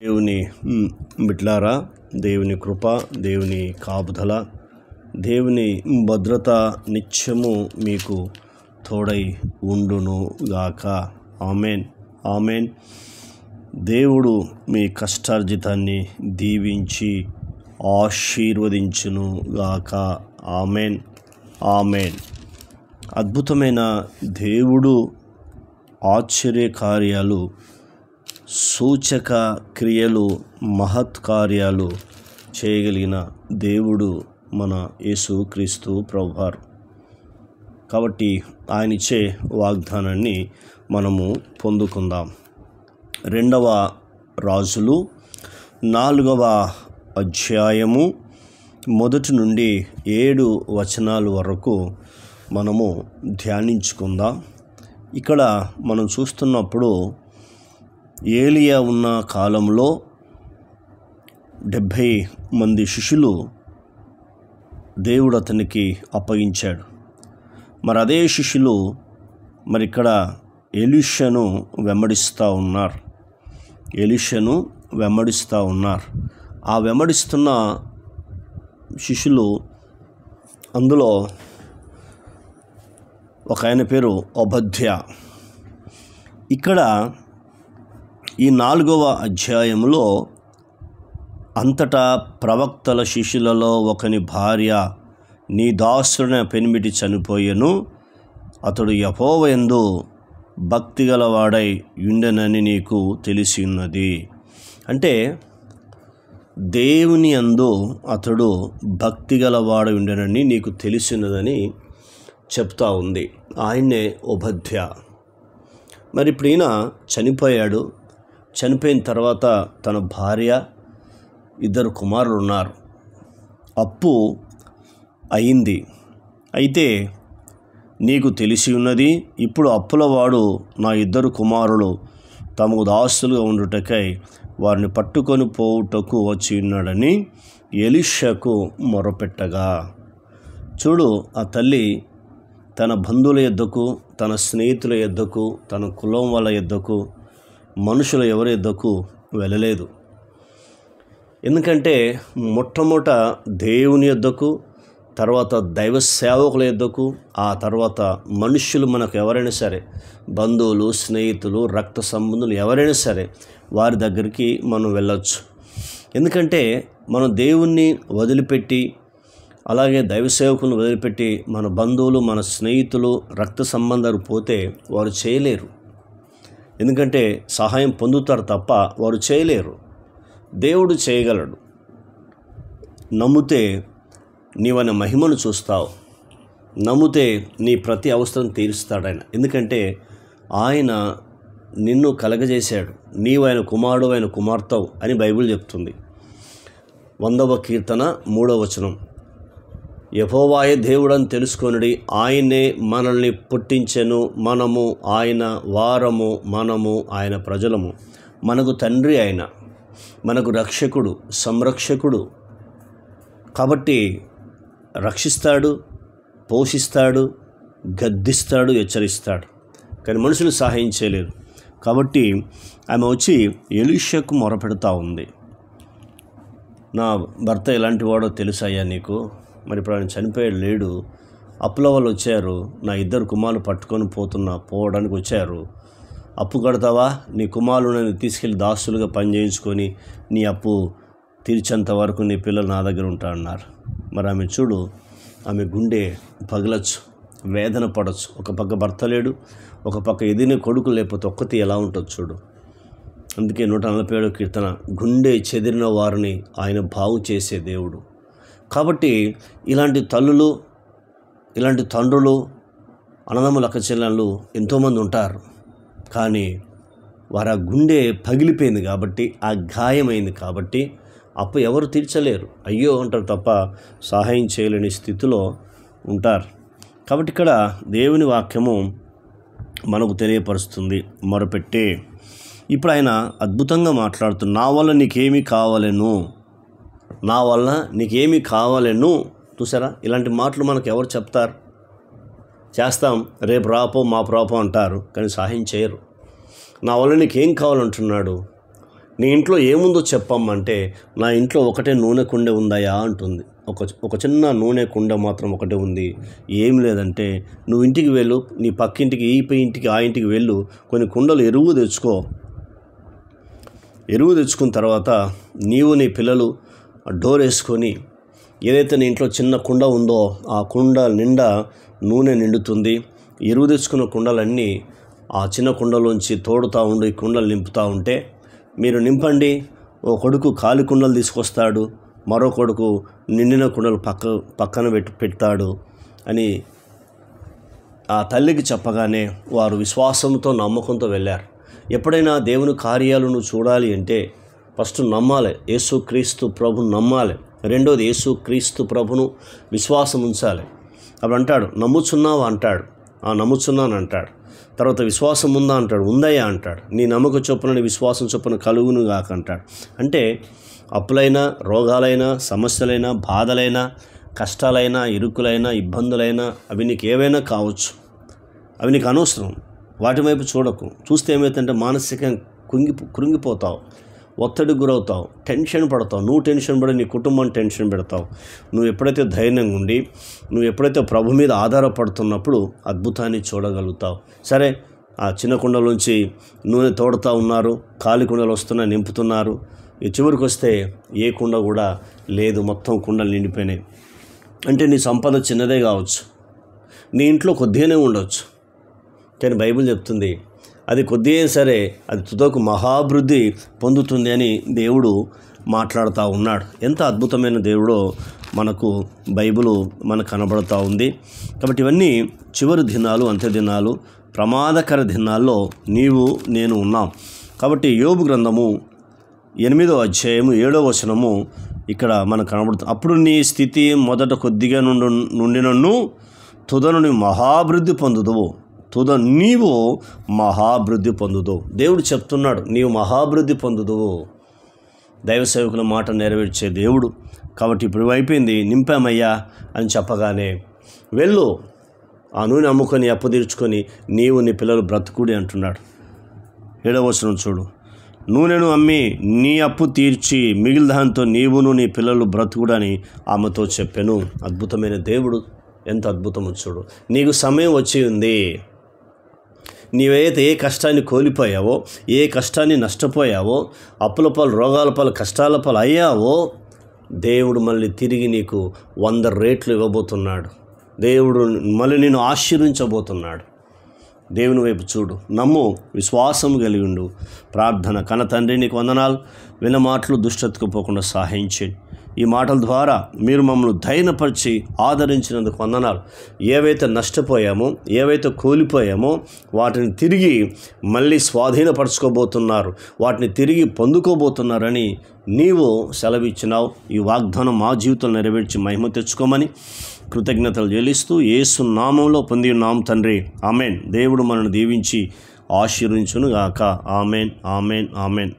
దేవుని బిడ్డలారా, దేవుని కృప, దేవుని కాపుదల, దేవుని భద్రత నిత్యము మీకు తోడై ఉండును గాక. Amen, amen. దేవుడు మీ కష్టార్జితాన్ని దీవించి ఆశీర్వదించును గాక. Amen, amen. అద్భుతమైన దేవుడు ఆశ్చర్య కార్యాలు, సూచక క్రియలు, మహత్కార్యాలు చేయగలిగిన దేవుడు మన యేసుక్రీస్తు ప్రభువారు. కాబట్టి ఆయన ఇచ్చే వాగ్దానాన్ని మనము పొందుకుందాం. 2వ రాజులు 4వ అధ్యాయము 1 నుండి 7 వచనాల వరకు మనము ధ్యానించుకుందాం. ఇక్కడ మనం చూస్తున్నప్పుడు ఏలియా ఉన్న కాలంలో 70 మంది శిష్యులు దేవుడు అతనికి అప్పగించాడు. మరి అదే శిష్యులు ఇక్కడ ఎలీషాను వెంబడిస్తూ ఉన్నారు. ఆ వెంబడిస్తున్న శిష్యులు, అందులో ఒక ఆయన పేరు ఓబద్య. ఇక్కడ ఈ 4వ అధ్యాయంలో అంతటా ప్రవక్తల శిష్యులలో ఒకని భార్య నీ దాసుని పెనిమిటి చనిపోయెను, అతడు యెహోవా యందు భక్తి గలవాడై ఉండెనని నీకు తెలిసి ఉన్నది. అంటే దేవుని యందు అతడు భక్తి గలవాడై ఉండెనని నీకు తెలిసినదని చెప్తా ఉంది. ఆయన్నే ఓబద్య. మరి ఇప్పుడు ఈయన చనిపోయాడు. చనిపోయిన తర్వాత తన భార్య, 2 కుమారులు ఉన్నారు. అప్పు అయింది. అయితే నీకు తెలిసి ఉన్నది, ఇప్పుడు అప్పులవాడు నా 2 కుమారులు తమకు దాసులుగా ఉండుటకై వారిని పట్టుకొని పోవుటకు వచ్చి ఉన్నాడని ఎలీషాకు మొరపెట్టగా, చూడు, ఆ తల్లి తన బంధువుల యొద్దకు, తన స్నేహితుల యొద్దకు, తన కులం వాళ్ళ యొద్దకు, మనుషుల ఎవరి యొద్దకు వెళ్ళలేదు. ఎందుకంటే మొట్టమొదట దేవుని యొద్దకు, తర్వాత దైవ సేవకుల యొద్దకు, ఆ తర్వాత మనుష్యులు మనకు ఎవరైనా సరే, బంధువులు, స్నేహితులు, రక్త సంబంధులు ఎవరైనా సరే వారి దగ్గరికి మనం వెళ్ళొచ్చు. ఎందుకంటే మనం దేవుణ్ణి వదిలిపెట్టి, అలాగే దైవ సేవకులను వదిలిపెట్టి మన బంధువులు, మన స్నేహితులు, రక్త సంబంధాలు పోతే వారు చేయలేరు. ఎందుకంటే సహాయం పొందుతారు తప్ప వారు చేయలేరు. దేవుడు చేయగలడు. నమ్మితే నీవన్న మహిమను చూస్తావు. నమ్మితే నీ ప్రతి అవసరం తీరుస్తాడు ఆయన. ఎందుకంటే ఆయన నిన్ను కలగజేశాడు. నీవు ఆయన కుమారుడు, ఆయన కుమార్తెవు అని బైబిల్ చెప్తుంది. 100వ కీర్తన 3వ వచనం, యెహోవాయే దేవుడని తెలుసుకొనుడి, ఆయనే మనల్ని పుట్టించెను, మనము ఆయన వారము, మనము ఆయన ప్రజలము. మనకు తండ్రి ఆయన, మనకు రక్షకుడు, సంరక్షకుడు. కాబట్టి రక్షిస్తాడు, పోషిస్తాడు, గద్దిస్తాడు, హెచ్చరిస్తాడు. కానీ మనుషులు సహాయం చేయలేరు. కాబట్టి ఆమె వచ్చి ఎలీషాకు మొరపెడతా ఉంది. నా భర్త ఎలాంటి వాడో తెలుసయ్యా నీకు. మరి ఇప్పుడు ఆయన చనిపోయాడు, లేడు. అప్పుల వాళ్ళు వచ్చారు, నా 2 కుమారులు పట్టుకొని పోవడానికి వచ్చారు. అప్పు కడతావా? నీ కుమారులను తీసుకెళ్ళి దాసులుగా పని చేయించుకొని నీ అప్పు తీర్చేంత వరకు నీ పిల్లలు నా దగ్గర ఉంటారన్నారు. మరి ఆమె చూడు, ఆమె గుండె పగలచ్చు, వేదన పడవచ్చు. ఒక పక్క భర్త లేడు, ఒక పక్క ఎదిన కొడుకు లేకపోతే ఒక్కతి ఎలా ఉంటుంది చూడు. అందుకే 147వ కీర్తన, గుండె చెదిరిన వారిని ఆయన బాగు చేసే దేవుడు. కాబట్టి ఇలాంటి తల్లులు, ఇలాంటి తండ్రులు, అన్నదమ్ముల అక్క చెల్లెళ్ళు ఎంతోమంది ఉంటారు. కానీ వారి ఆ గుండె పగిలిపోయింది కాబట్టి, ఆ గాయమైంది కాబట్టి అప్పు ఎవరు తీర్చలేరు. అయ్యో అంటారు తప్ప సహాయం చేయలేని స్థితిలో ఉంటారు. కాబట్టి ఇక్కడ దేవుని వాక్యము మనకు తెలియపరుస్తుంది, మొరపెట్టే. ఇప్పుడు ఆయన అద్భుతంగా మాట్లాడుతుంది. నా వల్ల నీకేమీ కావాలెను. చూసారా, ఇలాంటి మాటలు మనకు ఎవరు చెప్తారు? చేస్తాం, రేపు రాపో మా ప్రాపో అంటారు, కానీ సహాయం చేయరు. నా వల్ల నీకేం కావాలంటున్నాడు? నీ ఇంట్లో ఏముందో చెప్పమ్మంటే నా ఇంట్లో ఒకటే నూనె కుండ ఉందయా అంటుంది. ఒక చిన్న నూనె కుండ మాత్రం ఒకటే ఉంది. ఏం లేదంటే నువ్వు ఇంటికి వెళ్ళు, నీ పక్కింటికి, ఈ ఇంటికి, ఆ ఇంటికి వెళ్ళు, కొన్ని కుండలు ఎరువు తెచ్చుకో. ఎరువు తెచ్చుకున్న తర్వాత నీవు నీ పిల్లలు డోర్ వేసుకొని ఏదైతే నీ ఇంట్లో చిన్న కుండ ఉందో ఆ కుండ నిండా నూనె నిండుతుంది. ఎరువు తెచ్చుకున్న కుండలన్నీ ఆ చిన్న కుండలోంచి తోడుతూ ఉండి కుండలు నింపుతూ ఉంటే మీరు నింపండి. ఓ కొడుకు ఖాళీ కుండలు తీసుకొస్తాడు, మరో కొడుకు నిండిన కుండలు పక్కన పెడతాడు అని ఆ తల్లికి చెప్పగానే వారు విశ్వాసంతో నమ్మకంతో వెళ్ళారు. ఎప్పుడైనా దేవుని కార్యాలు నువ్వు చూడాలి అంటే ఫస్ట్ నమ్మాలి, యేసుక్రీస్తు ప్రభుని నమ్మాలి. రెండోది యేసుక్రీస్తు ప్రభును విశ్వాసం ఉంచాలి. అప్పుడు అంటాడు నమ్ముచున్నావు అంటాడు, నమ్ముచున్నాను అంటాడు. తర్వాత విశ్వాసం ఉందా అంటాడు, ఉందయ్యా అంటాడు. నీ నమ్మక చొప్పున నీ విశ్వాసం చొప్పున కలుగును గాక అంటాడు. అంటే అప్పులైనా, రోగాలైనా, సమస్యలైనా, బాధలైనా, కష్టాలైనా, ఇరుకులైనా, ఇబ్బందులైనా అవి నీకు ఏవైనా కావచ్చు, అవి నీకు అనవసరం. వాటి వైపు చూడకు. చూస్తే ఏమవుతుందంటే మానసికంగా కృంగిపోతావు, ఒత్తిడికి గురవుతావు, టెన్షన్ పడతావు. నువ్వు టెన్షన్ పడి నీ కుటుంబాన్ని టెన్షన్ పెడతావు. నువ్వు ఎప్పుడైతే ధైర్యంగా ఉండి నువ్వు ఎప్పుడైతే ప్రభు మీద ఆధారపడుతున్నప్పుడు అద్భుతాన్ని చూడగలుగుతావు. సరే, ఆ చిన్న కుండలోంచి నూనె తోడుతూ ఉన్నారు, ఖాళీ కుండలు వస్తున్నాయి, నింపుతున్నారు. ఈ చివరికి వస్తే ఏ కుండ కూడా లేదు, మొత్తం కుండలు నిండిపోయినాయి. అంటే నీ సంపద చిన్నదే కావచ్చు, నీ ఇంట్లో కొద్దిగానే ఉండవచ్చు, కానీ బైబిల్ చెప్తుంది అది కొద్దిగా సరే అది తుదకు మహాభివృద్ధి పొందుతుంది అని దేవుడు మాట్లాడుతూ ఉన్నాడు. ఎంత అద్భుతమైన దేవుడో మనకు బైబిల్ మనకు కనబడుతూ ఉంది. కాబట్టి ఇవన్నీ చివరి దినాలు, అంత్య దినాలు, ప్రమాదకర దినాల్లో నీవు నేను ఉన్నాం. కాబట్టి యోబు గ్రంథము 8వ అధ్యాయము 7వ వచనము ఇక్కడ మనకు కనబడుతుంది. అప్పుడు నీ స్థితి మొదట కొద్దిగా నుండినను తుదను నీ మహాభివృద్ధి పొందుదువు, నీవు మహాభివృద్ధి పొందుదువు. దేవుడు చెప్తున్నాడు, నీవు మహాభివృద్ధి పొందుదువు. దైవ సేవకుల మాట నెరవేర్చే దేవుడు. కాబట్టి ఇప్పుడు అయిపోయింది, నింపామయ్యా అని చెప్పగానే వెళ్ళు, ఆ నూనె అమ్ముకొని అప్పు తీర్చుకొని నీవు నీ పిల్లలు బ్రతుకుడి అంటున్నాడు. 7వ వచనం చూడు, నూనెను అమ్మి నీ అప్పు తీర్చి మిగిలిన దాంతో నీవును నీ పిల్లలు బ్రతుకుడని ఆమెతో చెప్పాను. అద్భుతమైన దేవుడు, ఎంత అద్భుతమో చూడు. నీకు సమయం వచ్చి ఉంది. నీవైతే ఏ కష్టాన్ని కోల్పోయావో, ఏ కష్టాన్ని నష్టపోయావో, అప్పుల పాలు, రోగాల పాలు, కష్టాల పాలు అయ్యావో, దేవుడు మళ్ళీ తిరిగి నీకు 100 రెట్లు ఇవ్వబోతున్నాడు. దేవుడు మళ్ళీ నిన్ను ఆశీర్వించబోతున్నాడు. దేవుని వైపు చూడు, నమ్ము, విశ్వాసం కలిగి ఉండు. ప్రార్థన. కన్న తండ్రి, నీకు వందనాలు. విన్న మాటలు దుష్టతకు పోకుండా సహాయం చేయండి. ఈ మాటల ద్వారా మీరు మమ్మల్ని ధైర్యపరిచి ఆదరించినందుకు వందనాలు. ఏవైతే నష్టపోయామో, ఏవైతే కోల్పోయామో వాటిని తిరిగి మళ్ళీ స్వాధీనపరచుకోబోతున్నారు, వాటిని తిరిగి పొందుకోబోతున్నారని నీవు సెలవిచ్చినావు. ఈ వాగ్దానం మా జీవితంలో నెరవేర్చి మహిమ తెచ్చుకోమని కృతజ్ఞతలు చెల్లిస్తూ యేసు నామంలో పొంది ఉన్నాం తండ్రి. ఆమెన్. దేవుడు మనల్ని దీవించి ఆశీర్వించును గాక. Amen, amen, amen.